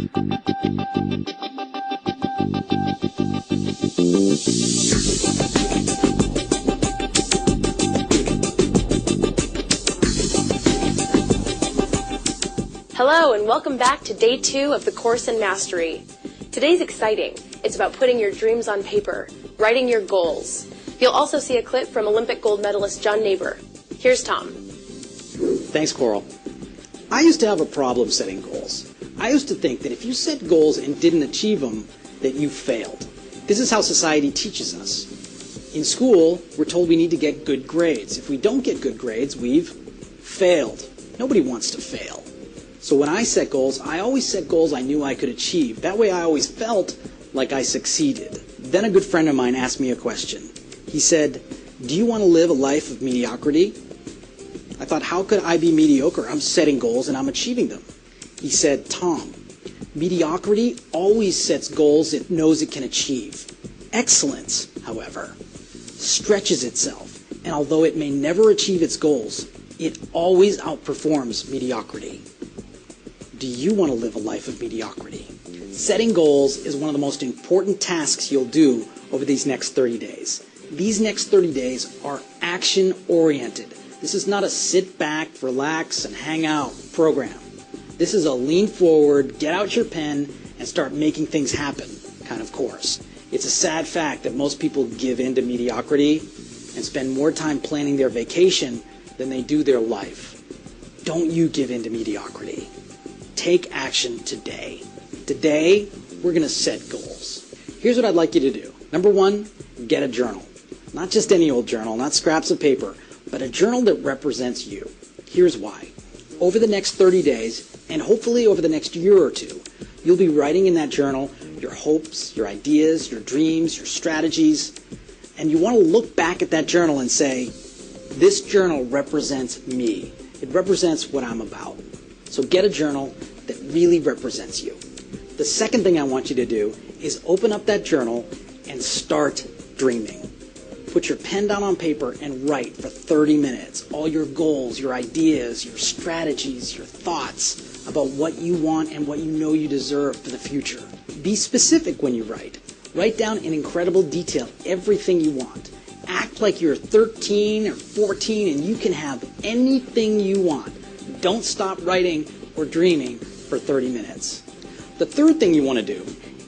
Hello and welcome back to day 2 of the course in Mastery. Today's exciting. It's about putting your dreams on paper, writing your goals. You'll also see a clip from Olympic gold medalist John Naber. Here's Tom. Thanks, Coral. I used to have a problem setting goals. I used to think that if you set goals and didn't achieve them, that you failed. This is how society teaches us. In school, we're told we need to get good grades. If we don't get good grades, we've failed. Nobody wants to fail. So when I set goals, I always set goals I knew I could achieve. That way I always felt like I succeeded. Then a good friend of mine asked me a question. He said, "Do you want to live a life of mediocrity?" I thought, how could I be mediocre? I'm setting goals and I'm achieving them. He said, "Tom, mediocrity always sets goals it knows it can achieve. Excellence, however, stretches itself, and although it may never achieve its goals, it always outperforms mediocrity." Do you want to live a life of mediocrity? Setting goals is one of the most important tasks you'll do over these next 30 days. These next 30 days are action-oriented. This is not a sit back, relax, and hang out program. This is a lean forward, get out your pen, and start making things happen kind of course. It's a sad fact that most people give in to mediocrity and spend more time planning their vacation than they do their life. Don't you give in to mediocrity. Take action today. Today, we're going to set goals. Here's what I'd like you to do. Number 1, get a journal. Not just any old journal, not scraps of paper, but a journal that represents you. Here's why. Over the next 30 days, and hopefully over the next year or two, you'll be writing in that journal your hopes, your ideas, your dreams, your strategies, and you want to look back at that journal and say, this journal represents me. It represents what I'm about. So get a journal that really represents you. The second thing I want you to do is open up that journal and start dreaming. Put your pen down on paper and write for 30 minutes all your goals, your ideas, your strategies, your thoughts about what you want and what you know you deserve for the future. Be specific when you write. Write down in incredible detail everything you want. Act like you're 13 or 14 and you can have anything you want. Don't stop writing or dreaming for 30 minutes. The third thing you want to do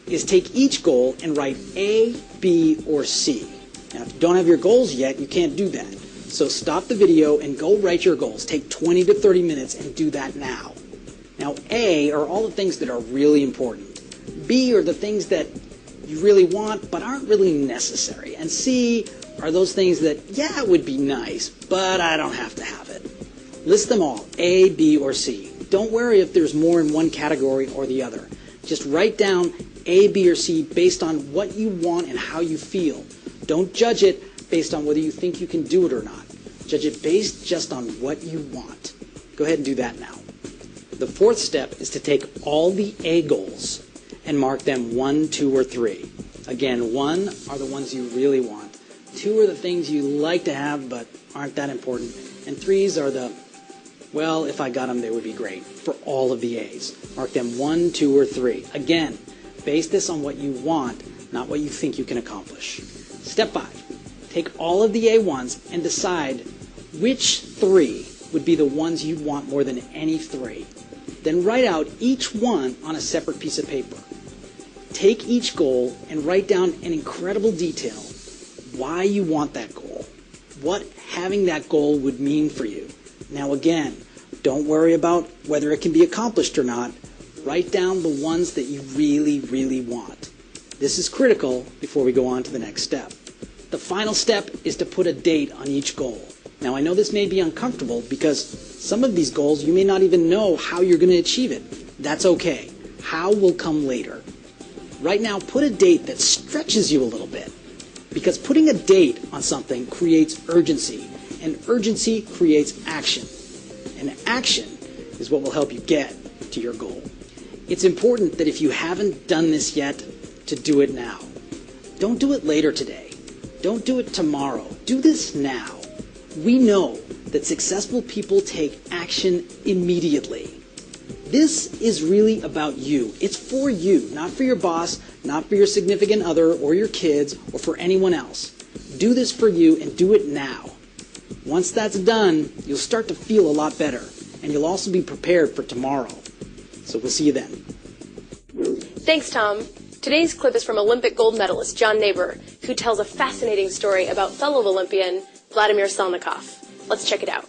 is take each goal and write A, B, or C. Now, if you don't have your goals yet, you can't do that. So stop the video and go write your goals. Take 20 to 30 minutes and do that now. Now, A are all the things that are really important. B are the things that you really want but aren't really necessary. And C are those things that, yeah, it would be nice, but I don't have to have it. List them all, A, B, or C. Don't worry if there's more in one category or the other. Just write down A, B, or C based on what you want and how you feel. Don't judge it based on whether you think you can do it or not. Judge it based just on what you want. Go ahead and do that now. The fourth step is to take all the A goals and mark them 1, 2, or 3. Again, 1 are the ones you really want. 2 are the things you like to have but aren't that important. And 3s are the, well, if I got them, they would be great for all of the A's. Mark them 1, 2, or 3. Again, base this on what you want, not what you think you can accomplish. Step 5. Take all of the A1s and decide which 3 would be the ones you'd want more than any 3. Then write out each one on a separate piece of paper. Take each goal and write down in incredible detail why you want that goal, what having that goal would mean for you. Now again, don't worry about whether it can be accomplished or not. Write down the ones that you really, really want. This is critical before we go on to the next step. The final step is to put a date on each goal. Now I know this may be uncomfortable because some of these goals you may not even know how you're going to achieve it. That's okay. How will come later. Right now, put a date that stretches you a little bit, because putting a date on something creates urgency, and urgency creates action. And action is what will help you get to your goal. It's important that if you haven't done this yet, to do it now. Don't do it later today. Don't do it tomorrow. Do this now. We know that successful people take action immediately. This is really about you. It's for you, not for your boss, not for your significant other or your kids or for anyone else. Do this for you and do it now. Once that's done, you'll start to feel a lot better, and you'll also be prepared for tomorrow. So we'll see you then. Thanks, Tom. Today's clip is from Olympic gold medalist John Naber, who tells a fascinating story about fellow Olympian Vladimir Salnikov. Let's check it out.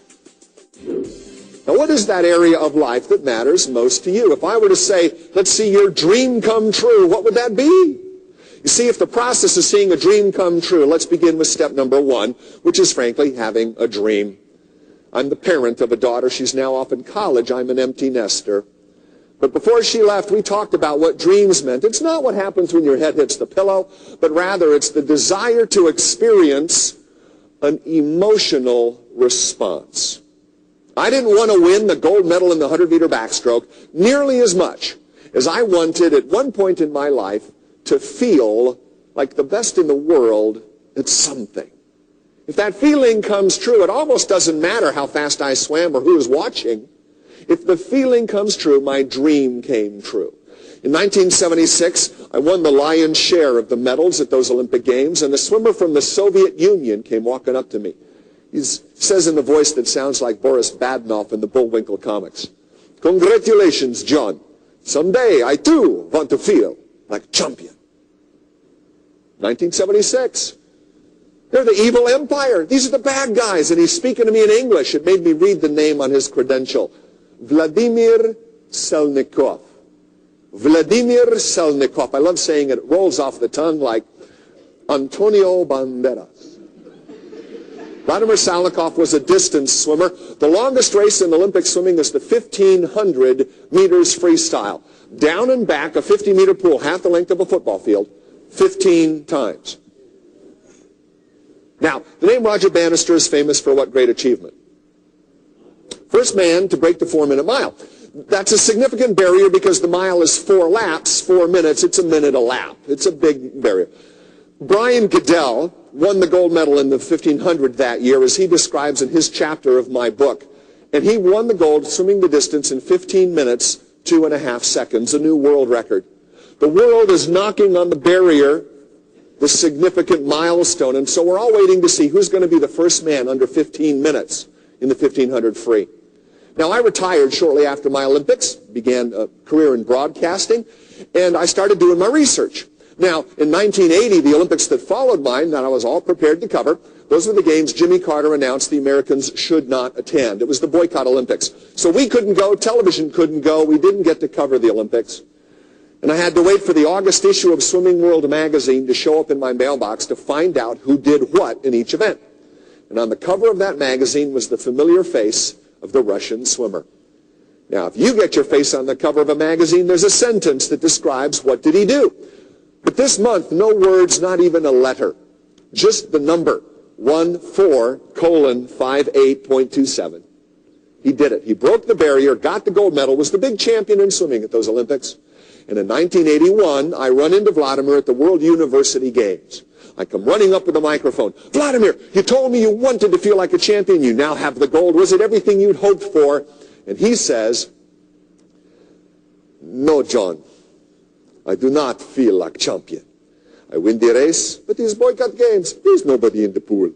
Now, what is that area of life that matters most to you? If I were to say, let's see your dream come true, what would that be? You see, if the process of seeing a dream come true, let's begin with step number one, which is frankly having a dream. I'm the parent of a daughter. She's now off in college. I'm an empty nester. But before she left, we talked about what dreams meant. It's not what happens when your head hits the pillow, but rather it's the desire to experience an emotional response. I didn't want to win the gold medal in the 100-meter backstroke nearly as much as I wanted at one point in my life to feel like the best in the world at something. If that feeling comes true, it almost doesn't matter how fast I swam or who was watching. If the feeling comes true, my dream came true. In 1976, I won the lion's share of the medals at those Olympic Games, and a swimmer from the Soviet Union came walking up to me. He says in a voice that sounds like Boris Badenov in the Bullwinkle comics, "Congratulations, John. Someday I too want to feel like a champion." 1976. They're the evil empire. These are the bad guys. And he's speaking to me in English. It made me read the name on his credential. Vladimir Salnikov. Vladimir Salnikov. I love saying it. It rolls off the tongue like Antonio Banderas. Vladimir Salnikov was a distance swimmer. The longest race in Olympic swimming is the 1,500 meters freestyle. Down and back, a 50-meter pool, half the length of a football field, 15 times. Now, the name Roger Bannister is famous for what great achievement? First man to break the 4-minute mile. That's a significant barrier because the mile is 4 laps, 4 minutes. It's a minute a lap. It's a big barrier. Brian Goodell won the gold medal in the 1500 that year, as he describes in his chapter of my book. And he won the gold swimming the distance in 15 minutes, 2.5 seconds, a new world record. The world is knocking on the barrier, the significant milestone, and so we're all waiting to see who's going to be the first man under 15 minutes in the 1500 free. Now, I retired shortly after my Olympics, began a career in broadcasting, and I started doing my research. Now, in 1980, the Olympics that followed mine, that I was all prepared to cover, those were the games Jimmy Carter announced the Americans should not attend. It was the boycott Olympics. So we couldn't go, television couldn't go, we didn't get to cover the Olympics. And I had to wait for the August issue of Swimming World magazine to show up in my mailbox to find out who did what in each event. And on the cover of that magazine was the familiar face of the Russian swimmer. Now, if you get your face on the cover of a magazine, there's a sentence that describes what did he do. But this month, no words, not even a letter. Just the number, 14:58.27. He did it. He broke the barrier, got the gold medal, was the big champion in swimming at those Olympics. And in 1981, I run into Vladimir at the World University Games. I come running up with a microphone. "Vladimir, you told me you wanted to feel like a champion. You now have the gold. Was it everything you'd hoped for?" And he says, "No, John. I do not feel like champion. I win the race, but these boycott games, there's nobody in the pool."